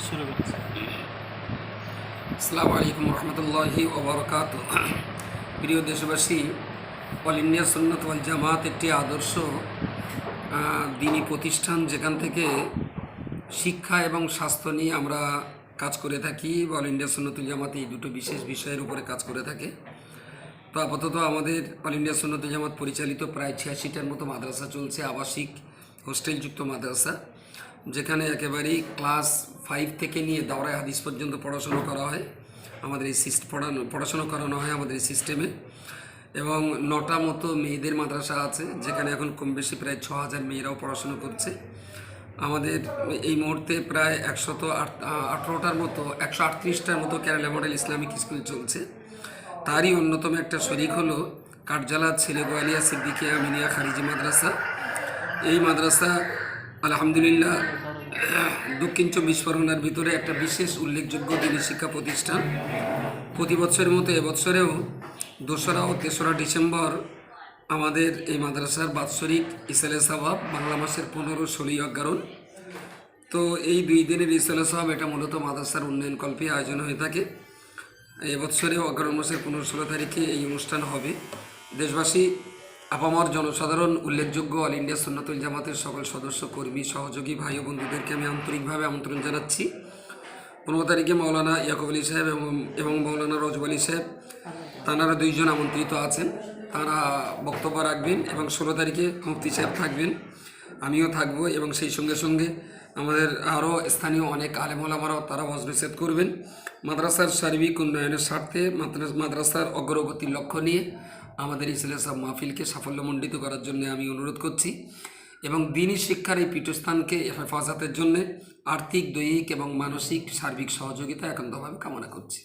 শুরু করছি। আসসালামু আলাইকুম রহমতুল্লাহি ওয়া বারাকাতুহু। প্রিয় দেশবাসী, অল ইন্ডিয়া সুন্নাত ওয়াল জামাত একটি আদর্শ দিনী প্রতিষ্ঠান, যেখান থেকে শিক্ষা এবং স্বাস্থ্য নিয়ে আমরা কাজ করে থাকি। অল ইন্ডিয়া সুন্নাতুল জামাত এই দুটো বিশেষ বিষয়ের উপরে কাজ করে থাকে। তো আপাতত আমাদের অল ইন্ডিয়া সুন্নাতুল জামাত পরিচালিত প্রায় 86টার মতো মাদ্রাসা চলছে, আবাসিক হোস্টেলযুক্ত মাদ্রাসা, যেখানে একেবারেই ক্লাস 5 থেকে নিয়ে দাওরায়ে হাদিস পর্যন্ত পড়াশুনো করা হয়। আমাদের এই পড়াশুনো করানো হয় আমাদের এই সিস্টেমে। এবং 9টা মতো মেয়েদের মাদ্রাসা আছে, যেখানে এখন কম বেশি প্রায় 6000 মেয়েরাও পড়াশুনো করছে। আমাদের এই মুহূর্তে প্রায় 118টার মতো 138টার মতো কেরালা মডেল ইসলামিক স্কুল চলছে। তারই অন্যতম একটা শরিক হলো কাঠজালা ছেলে গোয়ালিয়া সিদ্দিকিয়া মিনিয়া খারিজি মাদ্রাসা। এই মাদ্রাসা আলহামদুলিল্লাহ দক্ষিণ 24 পরগনার ভিতরে একটা বিশেষ উল্লেখযোগ্য দিনী শিক্ষা প্রতিষ্ঠান। প্রতি বছরের মতো এবছরেও 2রা ও 3রা ডিসেম্বর আমাদের এই মাদ্রাসার বাৎসরিক ইসালে সাওয়াব বাংলা মাসের 15-16 অগ্রহায়ণ। তো এই 2 দিনের ইসালে সাওয়াব এটা মূলত মাদ্রাসার উন্নয়নকল্পে আয়োজন হয়ে থাকে। এবছরে অগ্রহায়ণ মাসের 15-16 তারিখে এই অনুষ্ঠান হবে। দেশবাসী, আপামর জনসাধারণ, উল্লেখযোগ্য অল ইন্ডিয়া সুন্নাতুল জামাতের সকল সদস্য, কর্মী, সহযোগী ভাই ও বন্ধুদেরকে আমি আন্তরিকভাবে আমন্ত্রণ জানাচ্ছি। 15 তারিখে মাওলানা ইয়াকুব আলী সাহেব এবং মাওলানা রজব আলী সাহেব, তাঁরা 2 জন আমন্ত্রিত আছেন, তারা বক্তব্য রাখবেন। এবং 16 তারিখে মুফতি সাহেব থাকবেন, আমিও থাকবো। এবং সেই সঙ্গে সঙ্গে আমাদের আরও স্থানীয় অনেক আলেম ওলামারাও তারা ওয়াজ করবেন। মাদ্রাসার সার্বিক উন্নয়নের স্বার্থে, মাদ্রাসার অগ্রগতির লক্ষ্য নিয়ে আমাদের এই ইসলাহ মাহফিলকে সাফল্যমণ্ডিত করার জন্য আমি অনুরোধ করছি। এবং দিনী শিক্ষার এই পীঠস্থানকে হেফাজতের জন্য আর্থিক, দৈহিক এবং মানসিক সার্বিক সহযোগিতা একান্তভাবে কামনা করছি।